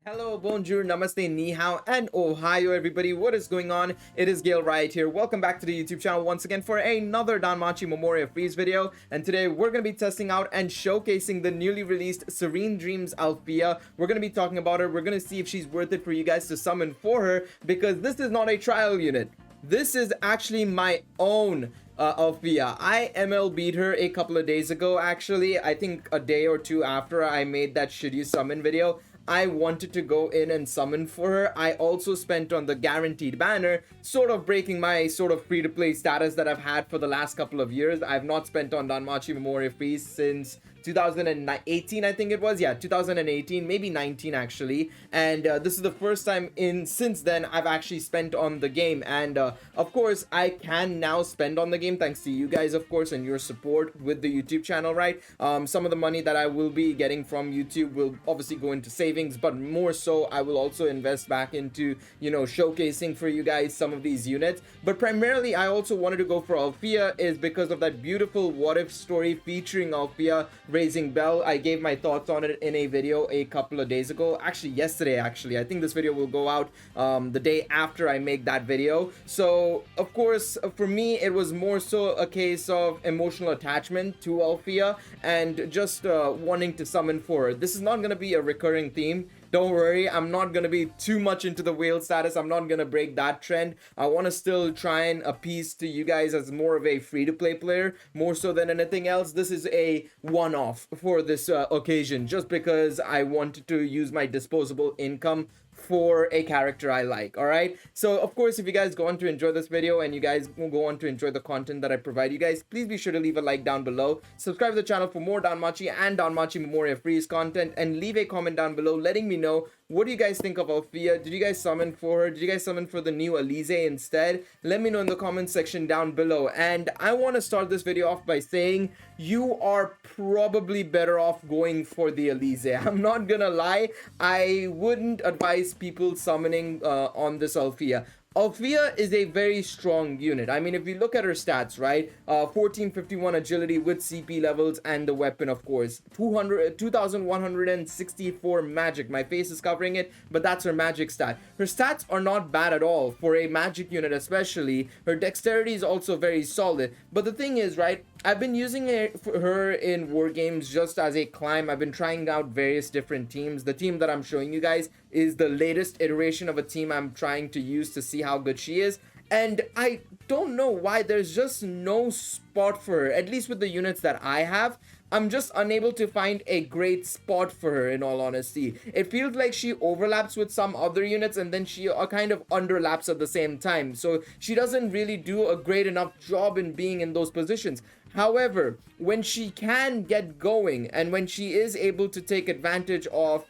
Hello, bonjour, namaste, ni hao, and ohio, everybody. What is going on? It is Galeriot here. Welcome back to the YouTube channel once again for another Danmachi Memoria Freese video. And today we're going to be testing out and showcasing the newly released Serene Dreams Alfia. We're going to be talking about her. We're going to see if she's worth it for you guys to summon for her, because this is not a trial unit. This is actually my own Alfia. I ML beat her a couple of days ago, actually. I think a day or two after I made that should you summon video. I wanted to go in and summon for her. I also spent on the guaranteed banner, sort of breaking my sort of free-to-play status that I've had for the last couple of years. I've not spent on Danmachi Memoria Freese since 2018, I think it was. Yeah, 2018, maybe 19 actually. And this is the first time since then I've actually spent on the game. And of course, I can now spend on the game thanks to you guys, of course, and your support with the YouTube channel, right? Some of the money that I will be getting from YouTube will obviously go into savings, but more so I will also invest back into, you know, showcasing for you guys some of these units. But primarily I also wanted to go for Alfia is because of that beautiful what if story featuring Alfia raising bell. I gave my thoughts on it in a video a couple of days ago, actually yesterday. I think this video will go out the day after I make that video. So of course for me it was more so a case of emotional attachment to Alfia and just wanting to summon for her. This is not going to be a recurring theme. Don't worry, I'm not going to be too much into the whale status. I'm not going to break that trend. I want to still try and appease to you guys as more of a free-to-play player, more so than anything else. This is a one-off for this occasion, just because I wanted to use my disposable income for a character I like. All right, so of course, if you guys go on to enjoy this video and you guys will go on to enjoy the content that I provide you guys, please be sure to leave a like down below, subscribe to the channel for more Danmachi and Danmachi Memoria Freeze content, and leave a comment down below letting me know what do you guys think of Alfia. Did you guys summon for her? Did you guys summon for the new Elise instead? Let me know in the comment section down below. And I want to start this video off by saying you are probably better off going for the Elise. I'm not gonna lie, I wouldn't advise people summoning on this Alfia. Alfia is a very strong unit. I mean, if you look at her stats, right? 1451 agility with CP levels and the weapon, of course. 2164 magic. My face is covering it, but that's her magic stat. Her stats are not bad at all for a magic unit, especially. Her dexterity is also very solid. But the thing is, right? I've been using her in war games just as a climb. I've been trying out various different teams. The team that I'm showing you guys is the latest iteration of a team I'm trying to use to see how good she is. And I don't know why there's just no spot for her, at least with the units that I have. I'm just unable to find a great spot for her, in all honesty. It feels like she overlaps with some other units and then she kind of underlaps at the same time. So she doesn't really do a great enough job in being in those positions. However, when she can get going and when she is able to take advantage of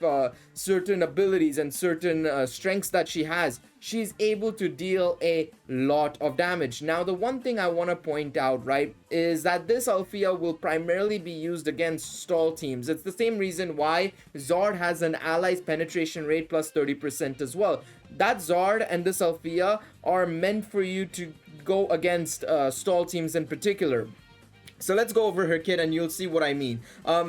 certain abilities and certain strengths that she has, she's able to deal a lot of damage. Now, the one thing I want to point out, right, is that this Alfia will primarily be used against stall teams. It's the same reason why Zard has an allies penetration rate plus 30% as well. That Zard and this Alfia are meant for you to go against stall teams in particular. So let's go over her kit and you'll see what I mean.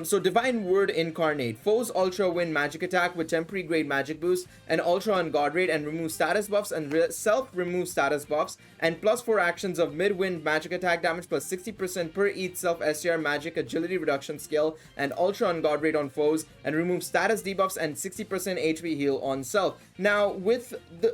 So Divine Word Incarnate. Foes Ultra win magic attack with temporary grade magic boost and Ultra on guard rate and remove status buffs and self-remove status buffs, and +4 actions of mid-wind magic attack damage plus 60% per each self STR magic agility reduction skill and Ultra on guard rate on foes, and remove status debuffs and 60% HP heal on self. Now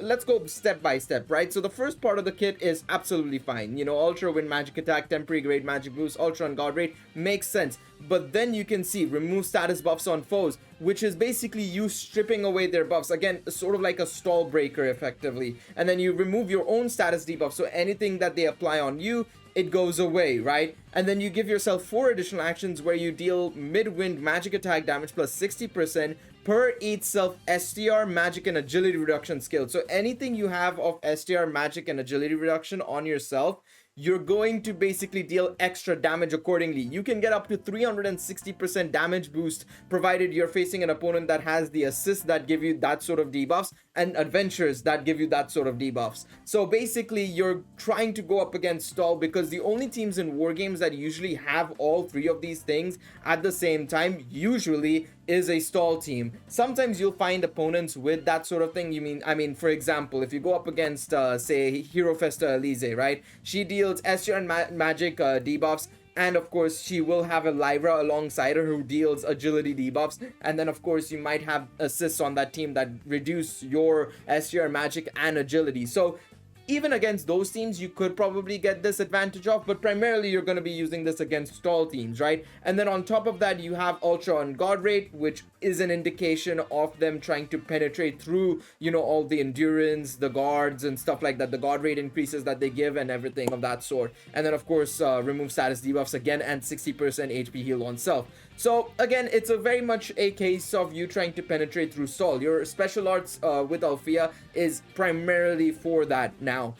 let's go step by step, right? So the first part of the kit is absolutely fine. You know, Ultra win magic attack, temporary grade magic boost, Ultra on guard rate makes sense. But then you can see remove status buffs on foes, which is basically you stripping away their buffs. Again, sort of like a stall breaker effectively. And then you remove your own status debuff, so anything that they apply on you, it goes away, right? And then you give yourself 4 additional actions where you deal mid-wind magic attack damage plus 60% per each self STR magic and agility reduction skill. So anything you have of STR magic and agility reduction on yourself, you're going to basically deal extra damage accordingly. You can get up to 360% damage boost provided you're facing an opponent that has the assists that give you that sort of debuffs, and adventures that give you that sort of debuffs. So basically, you're trying to go up against stall, because the only teams in war games that usually have all three of these things at the same time usually is a stall team. Sometimes you'll find opponents with that sort of thing. I mean, for example, if you go up against, say, Hero Festa Elise, right? She deals SR and magic debuffs, and of course she will have a Lyra alongside her who deals agility debuffs, and then of course you might have assists on that team that reduce your SR magic and agility. So even against those teams you could probably get this advantage of, but primarily you're going to be using this against stall teams, right? And then on top of that, you have Ultra on God Rate, which is an indication of them trying to penetrate through, you know, all the endurance, the guards and stuff like that, the God Rate increases that they give and everything of that sort. And then of course remove status debuffs again, and 60% HP heal on self. So again, it's a very much a case of you trying to penetrate through stall. Your special arts with Alfia is primarily for that now.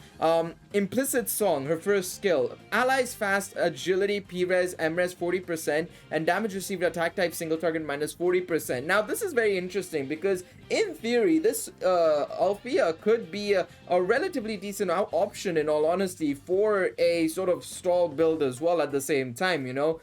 Implicit Song, her first skill. Allies fast, agility, P-res, M-res 40%, and damage received attack type single target minus 40%. Now this is very interesting because in theory, this Alfia could be a relatively decent option, in all honesty, for a sort of stall build as well at the same time, you know.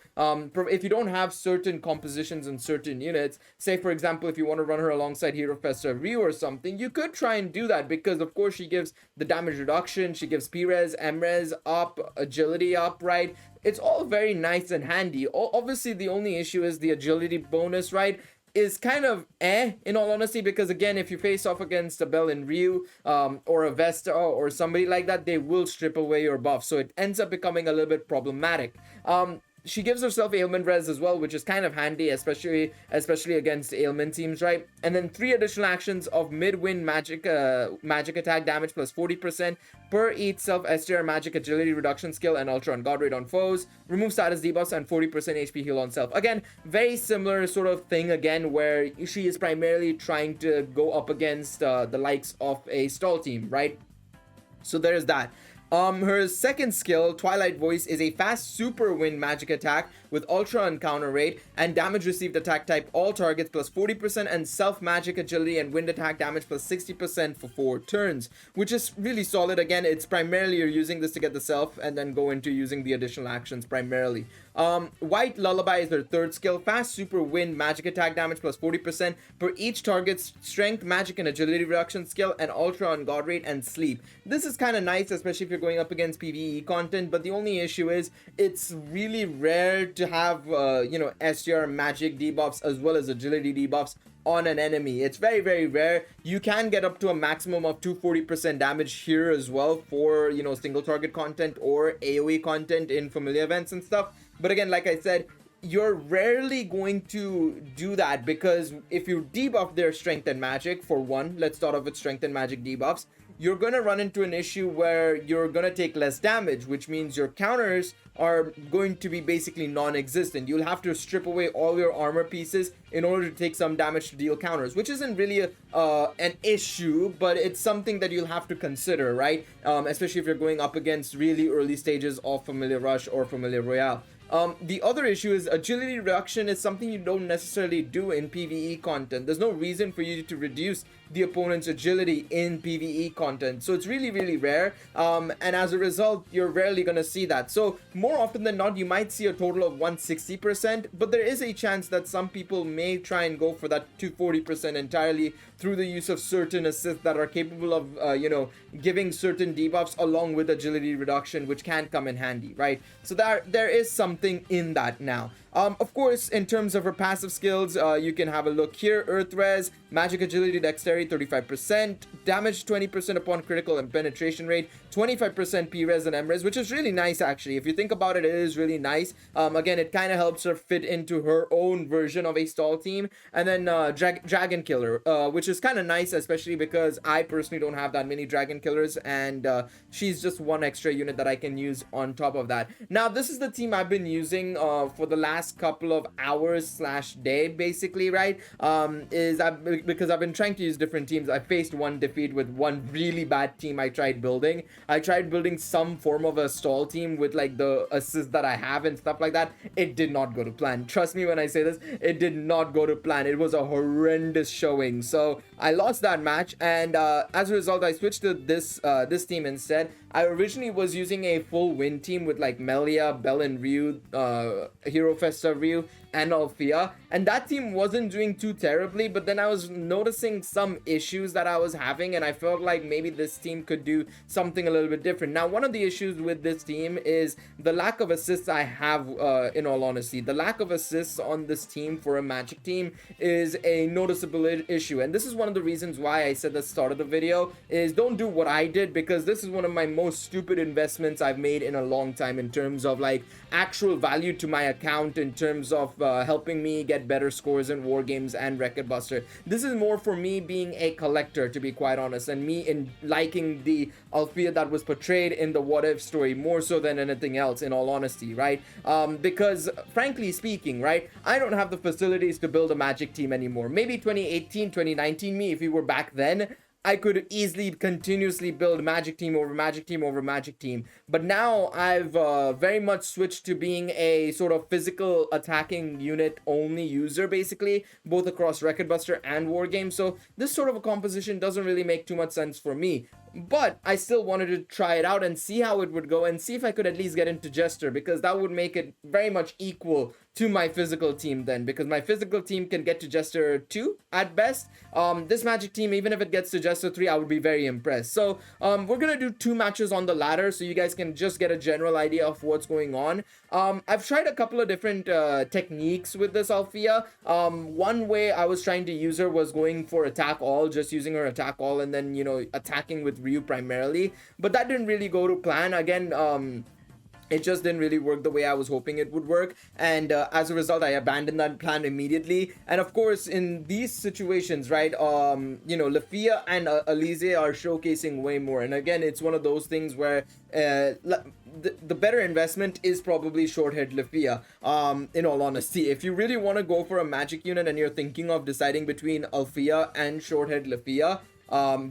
If you don't have certain compositions and certain units, say for example, if you want to run her alongside Hero Festa Ryu or something, you could try and do that, because of course she gives the damage reduction, she gives P-res, M-res up, agility up, right? It's all very nice and handy. Obviously, the only issue is the agility bonus, right? Is kind of in all honesty, because again, if you face off against a Bell and Ryu or a Vesta or somebody like that, they will strip away your buff, so it ends up becoming a little bit problematic. She gives herself ailment res as well, which is kind of handy, especially against ailment teams, right? And then 3 additional actions of mid-wind magic attack damage plus 40% per each self STR magic agility reduction skill and ultra on god rate on foes, remove status debuffs and 40% HP heal on self. Again, very similar sort of thing again, where she is primarily trying to go up against the likes of a stall team, right? So there's that. Her second skill, Twilight Voice, is a fast super wind magic attack with ultra on counter rate and damage received attack type all targets plus 40% and self magic agility and wind attack damage plus 60% for 4 turns, which is really solid. Again, it's primarily you're using this to get the self and then go into using the additional actions primarily. White Lullaby is their third skill, fast super wind magic attack damage plus 40% per each target's strength, magic and agility reduction skill and ultra on god rate and sleep. This is kind of nice, especially if you're going up against PvE content, but the only issue is it's really rare to have you know, SR magic debuffs as well as agility debuffs on an enemy. It's very, very rare. You can get up to a maximum of 240% damage here as well for, you know, single target content or AoE content in familiar events and stuff. But again, like I said, you're rarely going to do that, because if you debuff their strength and magic, for one, let's start off with strength and magic debuffs, you're going to run into an issue where you're going to take less damage, which means your counters are going to be basically non-existent. You'll have to strip away all your armor pieces in order to take some damage to deal counters, which isn't really an issue, but it's something that you'll have to consider, right? Especially if you're going up against really early stages of Familiar Rush or Familiar Royale. The other issue is agility reduction is something you don't necessarily do in PvE content. There's no reason for you to reduce the opponent's agility in PvE content, so it's really, really rare, and as a result, you're rarely gonna see that. So more often than not, you might see a total of 160%, but there is a chance that some people may try and go for that 240% entirely through the use of certain assists that are capable of, you know, giving certain debuffs along with agility reduction, which can come in handy, right? So there is something in that now. Of course, in terms of her passive skills, you can have a look here. Earth Res, Magic Agility Dexterity 35%, damage 20% upon critical and penetration rate, 25% P-Res and M-Res, which is really nice actually. If you think about it, it is really nice. Again, it kind of helps her fit into her own version of a stall team. And then Dragon Killer, which is kind of nice, especially because I personally don't have that many Dragon Killers, and she's just one extra unit that I can use on top of that. Now, this is the team I've been using for the last past couple of hours slash day, basically, right? Because I've been trying to use different teams. I faced one defeat with one really bad team I tried building. I tried building some form of a stall team with like the assists that I have and stuff like that. It did not go to plan. Trust me when I say this, it did not go to plan. It was a horrendous showing. So I lost that match, and as a result, I switched to this team instead. I originally was using a full win team with like Melia, Bell and Ryu, Hero Festa Ryu, and Alfia, and that team wasn't doing too terribly, but then I was noticing some issues that I was having, and I felt like maybe this team could do something a little bit different. Now, one of the issues with this team is the lack of assists I have, in all honesty. The lack of assists on this team for a Magic team is a noticeable issue, and this is one of the reasons why I said at the start of the video is don't do what I did, because this is one of my most stupid investments I've made in a long time in terms of like actual value to my account, in terms of helping me get better scores in war games and Record Buster. This is more for me being a collector, to be quite honest, and me in liking the Alfia that was portrayed in the What If story more so than anything else, in all honesty, right? Because frankly speaking, right, I don't have the facilities to build a Magic team anymore. Maybe 2018, 2019 me, if we were back then, I could easily continuously build Magic team over Magic team over Magic team. But now I've very much switched to being a sort of physical attacking unit only user, basically, both across Record Buster and War Games. So this sort of a composition doesn't really make too much sense for me. But I still wanted to try it out and see how it would go and see if I could at least get into Jester, because that would make it very much equal to my physical team then, because my physical team can get to Jester 2 at best. This Magic team, even if it gets to Jester 3, I would be very impressed. So we're gonna do 2 matches on the ladder so you guys can just get a general idea of what's going on. I've tried a couple of different techniques with this Alfia. One way I was trying to use her was going for attack all, just using her attack all and then, you know, attacking with Ryu primarily, but that didn't really go to plan. Again, it just didn't really work the way I was hoping it would work, and as a result I abandoned that plan immediately. And of course, in these situations, right, you know, Lafia and Elise are showcasing way more, and again, it's one of those things where the better investment is probably short-haired Lafia, in all honesty. If you really want to go for a Magic unit and you're thinking of deciding between Alfia and short-haired Lafia,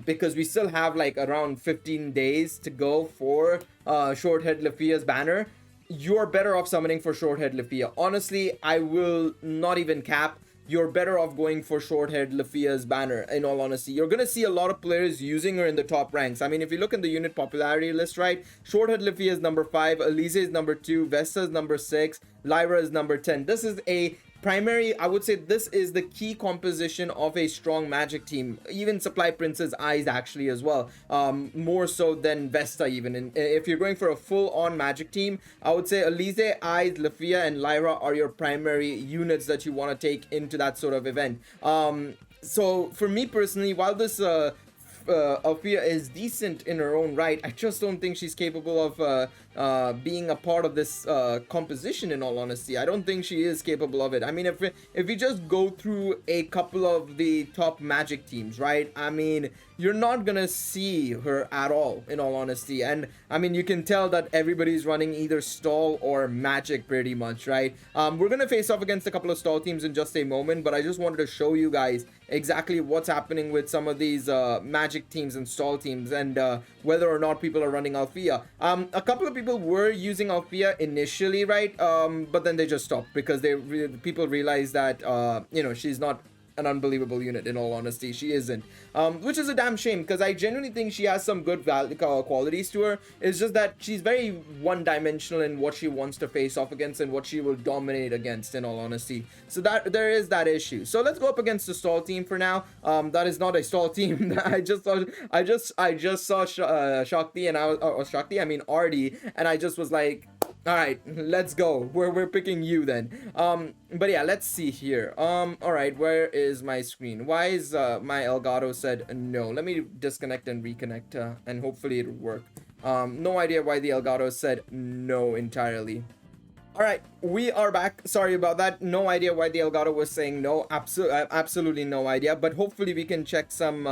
because we still have like around 15 days to go for Shorthead Lafia's banner, you're better off summoning for Shorthead Lafia. Honestly, I will not even cap. You're better off going for Shorthead Lafia's banner, in all honesty. You're going to see a lot of players using her in the top ranks. I mean, if you look in the unit popularity list, right, Shorthead Lafia is number 5, Elise is number 2, Vesta is number 6, Lyra is number 10. This is a primary, I would say this is the key composition of a strong Magic team. Even Supply Prince's Eyes actually as well, more so than Vesta even. And if you're going for a full-on Magic team, I would say Elise, Eyes, Lafia, and Lyra are your primary units that you want to take into that sort of event. So for me personally, while this Alfia is decent in her own right, I just don't think she's capable of being a part of this composition, in all honesty. I don't think she is capable of it. I mean, if we just go through a couple of the top Magic teams, right, I mean, you're not gonna see her at all, in all honesty. And I mean, you can tell that everybody's running either stall or Magic pretty much, right? We're gonna face off against a couple of stall teams in just a moment, but I just wanted to show you guys exactly what's happening with some of these Magic teams and stall teams, and whether or not people are running Alfia. A couple of people were using Alfia initially, right, but then they just stopped because people realized that you know, she's not an unbelievable unit, in all honesty. She isn't, which is a damn shame, because I genuinely think she has some good qualities to her. It's just that she's very one-dimensional in what she wants to face off against and what she will dominate against, in all honesty. So that there is that issue. So let's go up against the stall team for now. That is not a stall team. I just saw Shakti, and I mean Artie, and I just was like, all right, let's go. We're picking you then. But yeah, let's see here. All right, where is my screen? Why is my Elgato said no? Let me disconnect and reconnect, and hopefully it'll work. No idea why the Elgato said no entirely. All right, we are back. Sorry about that. No idea why the Elgato was saying no. Absolutely no idea. But hopefully we can check some.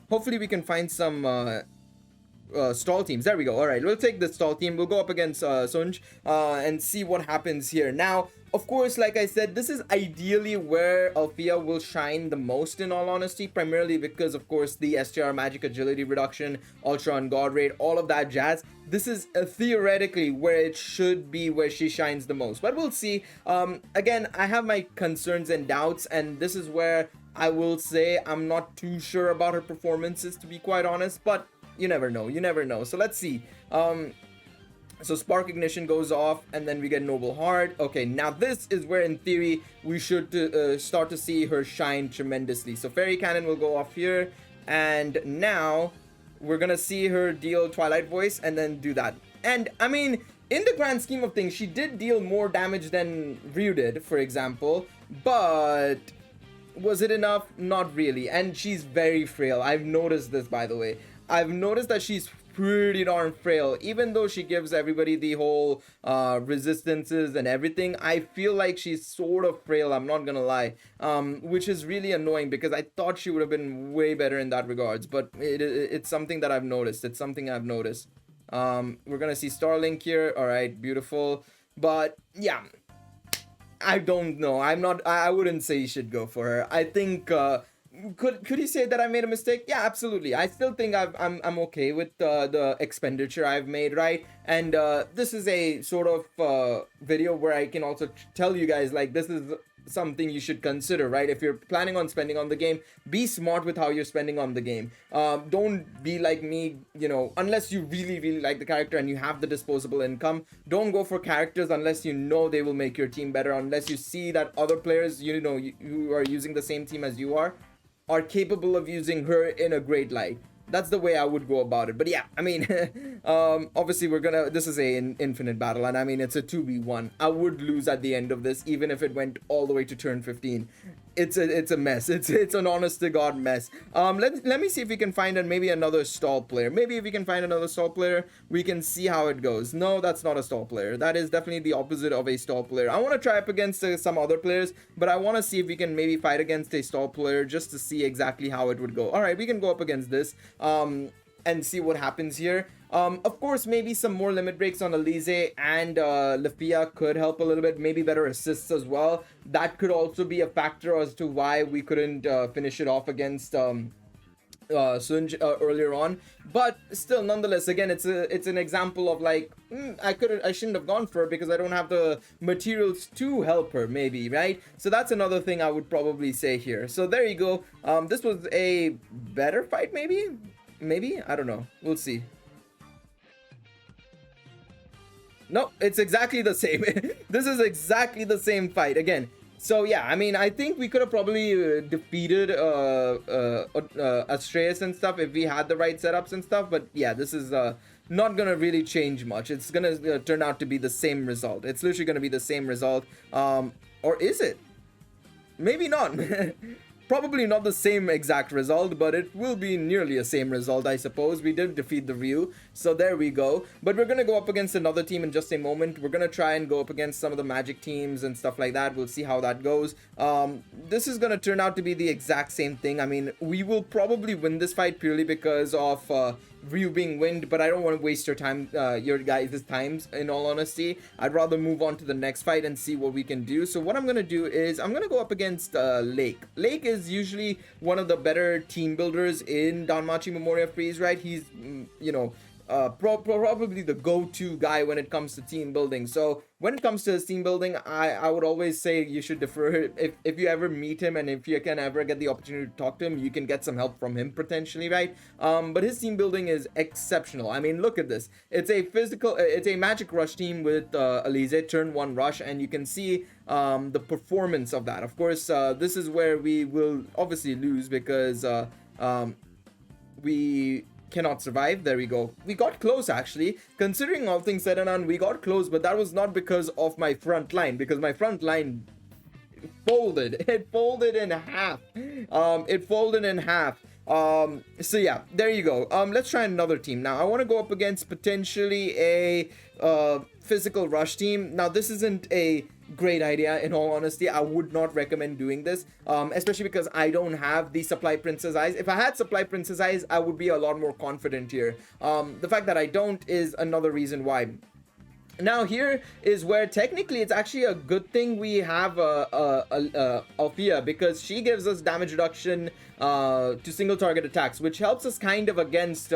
Hopefully we can find some stall teams. There we go. All right, we'll take the stall team. We'll go up against Sunj and see what happens here. Now, of course, like I said, this is ideally where Alfia will shine the most, in all honesty, primarily because, of course, the STR magic agility reduction, ultra on god rate, all of that jazz. This is theoretically where it should be, where she shines the most, but we'll see. Again, I have my concerns and doubts, and this is where I will say I'm not too sure about her performances, to be quite honest, but you never know, so let's see. So Spark Ignition goes off, and then we get Noble Heart. Okay, now this is where, in theory, we should start to see her shine tremendously. So Fairy Cannon will go off here, and now we're gonna see her deal Twilight Voice, and then do that. And, I mean, in the grand scheme of things, she did deal more damage than Ryu did, for example, but was it enough? Not really. And she's very frail. I've noticed this, by the way. I've noticed that she's pretty darn frail. Even though she gives everybody the whole resistances and everything, I feel like she's sort of frail, I'm not gonna lie, which is really annoying because I thought she would have been way better in that regards, but it's something that I've noticed. We're gonna see Starlink here. All right, beautiful. But yeah, I don't know. I wouldn't say you should go for her. I think could you say that I made a mistake? Yeah, absolutely. I still think I'm okay with the expenditure I've made, right? And this is a sort of video where I can also tell you guys, like, this is something you should consider, right? If you're planning on spending on the game, be smart with how you're spending on the game. Don't be like me, you know, unless you really like the character and you have the disposable income. Don't go for characters unless you know they will make your team better, unless you see that other players, you know, who are using the same team as you are capable of using her in a great light. That's the way I would go about it. But yeah, I mean, obviously this is an infinite battle, and I mean, it's a 2v1. I would lose at the end of this, even if it went all the way to turn 15. It's a mess. It's an honest to God mess. Let me see if we can find maybe another stall player. Maybe if we can find another stall player, we can see how it goes. No, that's not a stall player. That is definitely the opposite of a stall player. I want to try up against some other players, but I want to see if we can maybe fight against a stall player just to see exactly how it would go. All right, we can go up against this and see what happens here. Of course, maybe some more limit breaks on Elise and Lafia could help a little bit. Maybe better assists as well. That could also be a factor as to why we couldn't finish it off against Sunj earlier on. But still, nonetheless, again, it's an example of like, I shouldn't have gone for her because I don't have the materials to help her, maybe, right? So that's another thing I would probably say here. So there you go. This was a better fight, maybe, I don't know. We'll see. No, it's exactly the same. This is exactly the same fight again. So yeah, I mean, I think we could have probably defeated Astreus and stuff if we had the right setups and stuff. But yeah, this is not gonna really change much. It's gonna turn out to be the same result. It's literally gonna be the same result. Or is it? Maybe not. Probably not the same exact result, but it will be nearly the same result, I suppose. We did defeat the Ryu, so there we go. But we're gonna go up against another team in just a moment. We're gonna try and go up against some of the magic teams and stuff like that. We'll see how that goes. This is gonna turn out to be the exact same thing. I mean, we will probably win this fight purely because of Ryu being wind, but I don't want to waste your time, your guys' times, in all honesty. I'd rather move on to the next fight and see what we can do. So what I'm gonna do is I'm gonna go up against Lake. Lake is usually one of the better team builders in Danmachi Memoria Freese, right? He's, you know, probably the go-to guy when it comes to team building. So when it comes to his team building, I would always say you should defer. If you ever meet him and if you can ever get the opportunity to talk to him, you can get some help from him potentially, right? But his team building is exceptional. I mean, look at this. It's a magic rush team with Elise, turn 1 rush, and you can see the performance of that. Of course, this is where we will obviously lose because we cannot survive. There we go. We got close, actually. Considering all things said and done, we got close, but that was not because of my front line, because my front line folded. It folded in half. So yeah, there you go. Let's try another team. Now, I want to go up against potentially a physical rush team. Now, this isn't a great idea. In all honesty, I would not recommend doing this, especially because I don't have the supply princess eyes. If I had supply princess eyes, I would be a lot more confident here. The fact that I don't is another reason why. Now here is where technically it's actually a good thing we have Alfia, because she gives us damage reduction to single target attacks, which helps us kind of against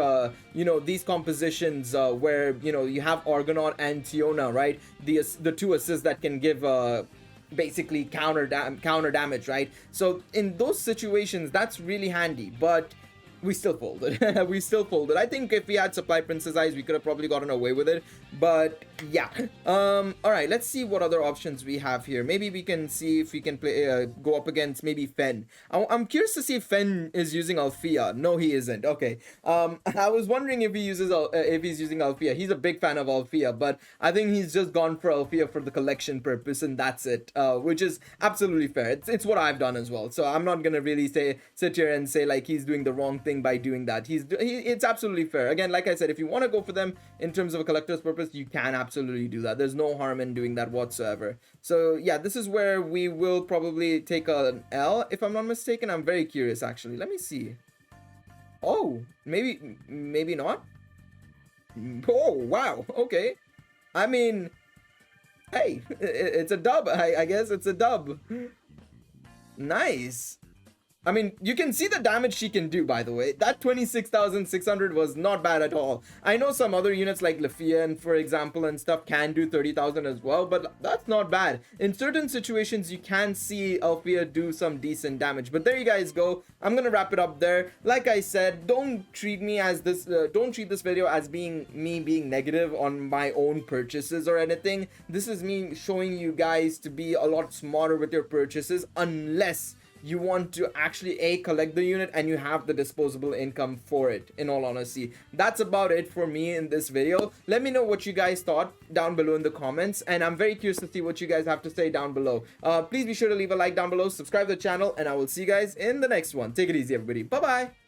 these compositions where you have Argonaut and Tiona, right? The two assists that can give basically counter damage, right? So in those situations, that's really handy, but we still folded. We still folded. I think if we had supply princess eyes, we could have probably gotten away with it, but yeah. All right, let's see what other options we have here. Maybe we can see if we can play go up against maybe Fen. I'm curious to see if Fen is using Alfia. No, he isn't. Okay. I was wondering if he's using Alfia. He's a big fan of Alfia, but I think he's just gone for Alfia for the collection purpose, and that's it, which is absolutely fair. It's what I've done as well, so I'm not gonna really sit here and say like he's doing the wrong thing by doing that. It's absolutely fair. Again, like I said, if you want to go for them in terms of a collector's purpose, you can absolutely do that. There's no harm in doing that whatsoever. So yeah, this is where we will probably take an L, if I'm not mistaken. I'm very curious, actually. Let me see. Oh, maybe not. Oh wow, okay. I mean, hey, it's a dub. I guess it's a dub. Nice. I mean, you can see the damage she can do, by the way. That 26,600 was not bad at all. I know some other units like Alfia, for example, and stuff can do 30,000 as well, but that's not bad. In certain situations, you can see Alfia do some decent damage. But there you guys go. I'm gonna wrap it up there. Like I said, don't treat this video as being me being negative on my own purchases or anything. This is me showing you guys to be a lot smarter with your purchases, unless you want to actually collect the unit and you have the disposable income for it. In all honesty, that's about it for me in this video. Let me know what you guys thought down below in the comments, and I'm very curious to see what you guys have to say down below. Please be sure to leave a like down below, subscribe to the channel, and I will see you guys in the next one. Take it easy, everybody. Bye bye.